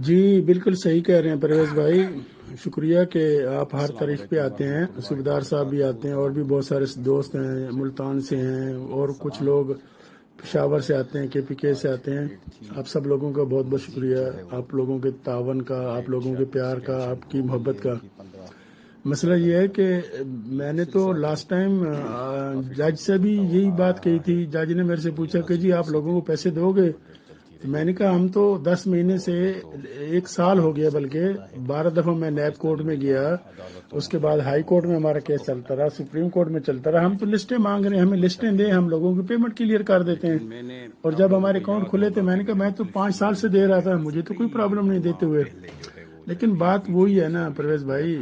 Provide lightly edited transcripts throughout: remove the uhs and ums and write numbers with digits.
جی بالکل صحیح کہہ رہے ہیں پرویز بھائی، شکریہ کہ آپ ہر تاریخ پہ آتے ہیں، صوبیدار صاحب بھی آتے ہیں اور بھی بہت سارے دوست ہیں، ملتان سے ہیں اور کچھ لوگ پشاور سے آتے ہیں، کے پی کے سے آتے ہیں۔ آپ سب لوگوں کا بہت بہت شکریہ، آپ لوگوں کے تعاون کا، آپ لوگوں کے پیار کا، آپ کی محبت کا۔ مسئلہ یہ ہے کہ میں نے تو لاسٹ ٹائم جج سے بھی یہی بات کہی تھی، جج نے میرے سے پوچھا کہ جی آپ لوگوں کو پیسے دو گے؟ تو میں نے کہا ہم تو 10 مہینے سے 1 سال ہو گیا، بلکہ 12 دفعہ میں نیب کورٹ میں گیا، اس کے بعد ہائی کورٹ میں ہمارا کیس چلتا رہا، سپریم کورٹ میں چلتا رہا، ہم تو لسٹیں مانگ رہے ہیں، ہمیں لسٹیں دیں، ہم لوگوں کی پیمنٹ کلیئر کر دیتے ہیں۔ اور جب ہمارے اکاؤنٹ کھلے تھے میں نے کہا میں تو 5 سال سے دے رہا تھا، مجھے تو کوئی پرابلم نہیں دیتے ہوئے۔ لیکن بات وہی ہے نا پرویز بھائی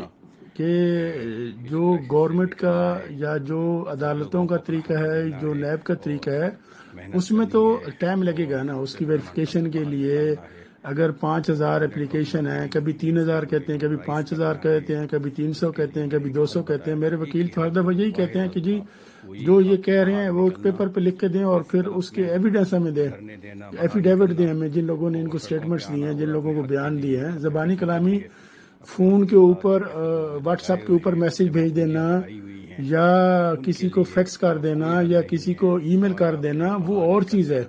کہ جو گورنمنٹ کا یا جو عدالتوں کا طریقہ ہے، جو نیب کا طریقہ ہے، اس میں تو ٹائم لگے گا نا اس کی ویریفیکیشن کے لیے۔ اگر 5,000 اپلیکیشن ہیں، کبھی 3,000 کہتے ہیں، کبھی 5,000 کہتے ہیں، کبھی 300 کہتے ہیں، کبھی 200 کہتے ہیں۔ میرے وکیل تو ہر دفعہ یہی کہتے ہیں کہ جی جو یہ کہہ رہے ہیں وہ ایک پیپر پہ لکھ کے دیں اور پھر اس کے ایویڈنس ہمیں دیں، ایفیڈیوٹ دیں ہمیں، جن لوگوں نے ان کو اسٹیٹمنٹس دی ہیں، جن لوگوں کو بیان دیے ہیں، زبانی کلامی فون کے اوپر واٹس ایپ کے اوپر میسج بھیج دینا یا کسی کو فیکس کر دینا یا کسی کو ای میل کر دینا وہ اور چیز ہے،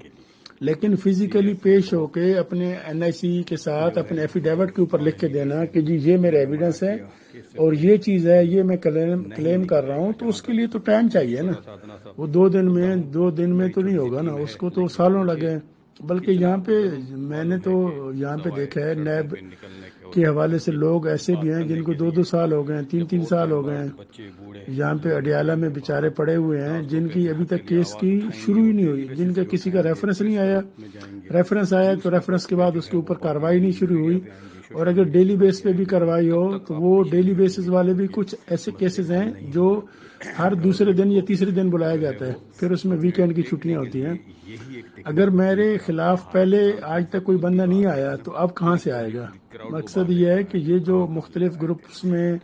لیکن فزیکلی پیش ہو کے اپنے این آئی سی کے ساتھ اپنے ایفیڈیوٹ کے اوپر لکھ کے دینا کہ جی یہ میرا ایویڈنس ہے اور یہ چیز ہے، یہ میں کلیم کر رہا ہوں، تو اس کے لیے تو ٹائم چاہیے نا۔ وہ 2 دن میں تو نہیں ہوگا نا، اس کو تو سالوں لگے۔ بلکہ یہاں پہ میں نے تو یہاں پہ دیکھا ہے نیب کے حوالے سے لوگ ایسے بھی ہیں جن کو 2 سال ہو گئے ہیں، 3 سال ہو گئے ہیں، یہاں پہ اڈیالہ میں بیچارے پڑے ہوئے ہیں جن کی ابھی تک کیس کی شروع ہی نہیں ہوئی، جن کا کسی کا ریفرنس نہیں آیا، ریفرنس آیا تو ریفرنس کے بعد اس کے اوپر کارروائی نہیں شروع ہوئی، اور اگر ڈیلی بیس پہ بھی کارروائی ہو تو وہ ڈیلی بیسز والے بھی کچھ ایسے کیسز ہیں جو ہر دوسرے دن یا تیسرے دن بلایا جاتا ہے، پھر اس میں ویکینڈ کی چھٹیاں ہوتی ہیں۔ اگر میرے خلاف پہلے آج تک کوئی بندہ نہیں آیا تو اب کہاں سے آئے گا؟ مقصد یہ ہے کہ یہ جو مختلف گروپس میں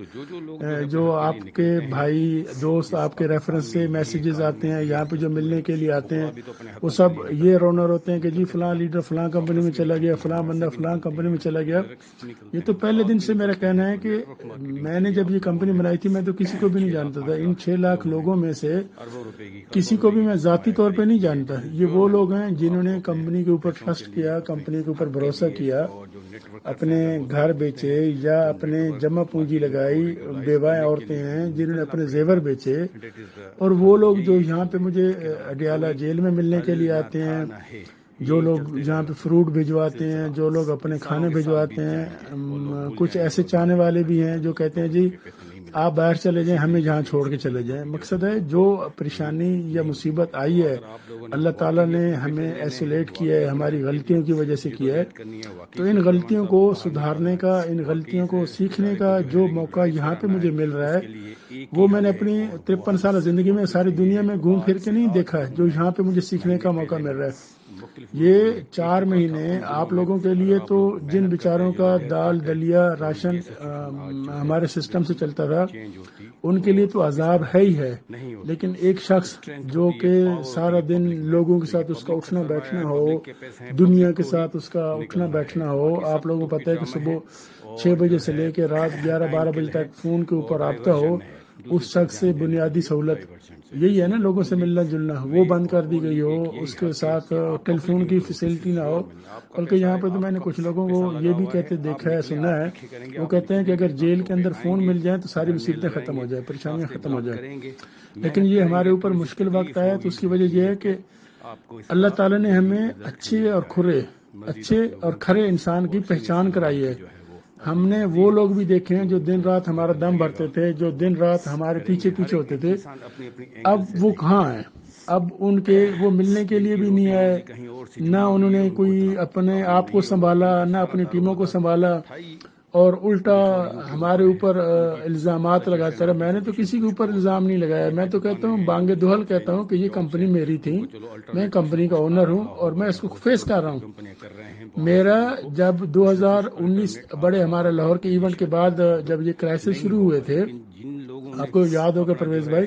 جو آپ کے بھائی دوست آپ کے ریفرنس سے میسیجز آتے ہیں، یہاں پہ جو ملنے کے لیے آتے ہیں، وہ سب یہ رونر ہوتے ہیں کہ جی فلاں لیڈر فلاں کمپنی میں چلا گیا، فلاں بندہ فلاں کمپنی میں چلا گیا۔ یہ تو پہلے دن سے میرا کہنا ہے کہ میں نے جب یہ کمپنی بنائی تھی میں تو کسی کو بھی نہیں جانتا تھا، ان 6 لاکھ لوگوں میں سے کسی کو بھی میں ذاتی طور پہ نہیں جانتا۔ یہ وہ لوگ ہیں جنہوں نے کمپنی کے اوپر ٹرسٹ کیا، کمپنی کے اوپر بھروسہ کیا، اپنے گھر بیچے یا اپنے جمع پونجی لگائی، بیوائیں عورتیں ہیں جنہوں نے اپنے زیور بیچے، اور وہ لوگ جو یہاں پہ مجھے اڈیالہ جیل میں ملنے کے لیے آتے ہیں، جو لوگ یہاں پہ فروٹ بھجواتے ہیں، جو لوگ اپنے کھانے بھجواتے ہیں، کچھ ایسے چاہنے والے بھی ہیں جو کہتے ہیں جی آپ باہر چلے جائیں، ہمیں جہاں چھوڑ کے چلے جائیں۔ مقصد ہے جو پریشانی یا مصیبت آئی ہے اللہ تعالیٰ نے ہمیں ایسولیٹ کیا ہے، ہماری غلطیوں کی وجہ سے کیا ہے، تو ان غلطیوں کو سدھارنے کا، ان غلطیوں کو سیکھنے کا جو موقع یہاں پہ مجھے مل رہا ہے وہ میں نے اپنی 53 سالہ زندگی میں ساری دنیا میں گھوم پھر کے نہیں دیکھا ہے، جو یہاں پہ مجھے سیکھنے کا موقع مل رہا ہے۔ یہ 4 مہینے آپ لوگوں کے لیے تو جن بیچاروں کا دال دلیا راشن ہمارے سسٹم سے چلتا تھا ان کے لیے تو عذاب ہے ہی ہے، لیکن ایک شخص جو کہ سارا دن لوگوں کے ساتھ اس کا اٹھنا بیٹھنا ہو، دنیا کے ساتھ اس کا اٹھنا بیٹھنا ہو، آپ لوگوں کو پتہ ہے کہ صبح 6 بجے سے لے کے رات 11-12 بجے تک فون کے اوپر رابطہ ہو، اس شخص سے بنیادی سہولت یہی ہے نا، لوگوں سے ملنا جلنا، وہ بند کر دی گئی ہو، اس کے ساتھ ٹیلی فون کی فیسلٹی نہ ہو۔ بلکہ یہاں پہ تو میں نے کچھ لوگوں کو یہ بھی کہتے دیکھا ہے، سنا ہے، وہ کہتے ہیں کہ اگر جیل کے اندر فون مل جائے تو ساری مصیبتیں ختم ہو جائیں، پریشانیاں ختم ہو جائیں۔ لیکن یہ ہمارے اوپر مشکل وقت آیا تو اس کی وجہ یہ ہے کہ اللہ تعالیٰ نے ہمیں اچھے اور کھرے انسان کی پہچان کرائی ہے۔ ہم نے وہ لوگ بھی دیکھے ہیں جو دن رات ہمارا دم بھرتے تھے، جو دن رات ہمارے پیچھے پیچھے ہوتے تھے، اب وہ کہاں ہیں؟ اب ان کے وہ ملنے کے لیے بھی نہیں آئے، نہ انہوں نے کوئی اپنے آپ کو سنبھالا، نہ اپنی ٹیموں کو سنبھالا، اور الٹا ہمارے اوپر الزامات لگاتے رہے۔ میں نے تو کسی کے اوپر الزام نہیں لگایا، میں تو کہتا ہوں بانگ دہل کہتا ہوں کہ یہ کمپنی میری تھی، میں کمپنی کا اونر ہوں اور میں اس کو فیس کر رہا ہوں۔ میرا جب 2019 بڑے ہمارے لاہور کے ایونٹ کے بعد جب یہ کرائسس شروع ہوئے تھے، آپ کو یاد ہوگا پرویز بھائی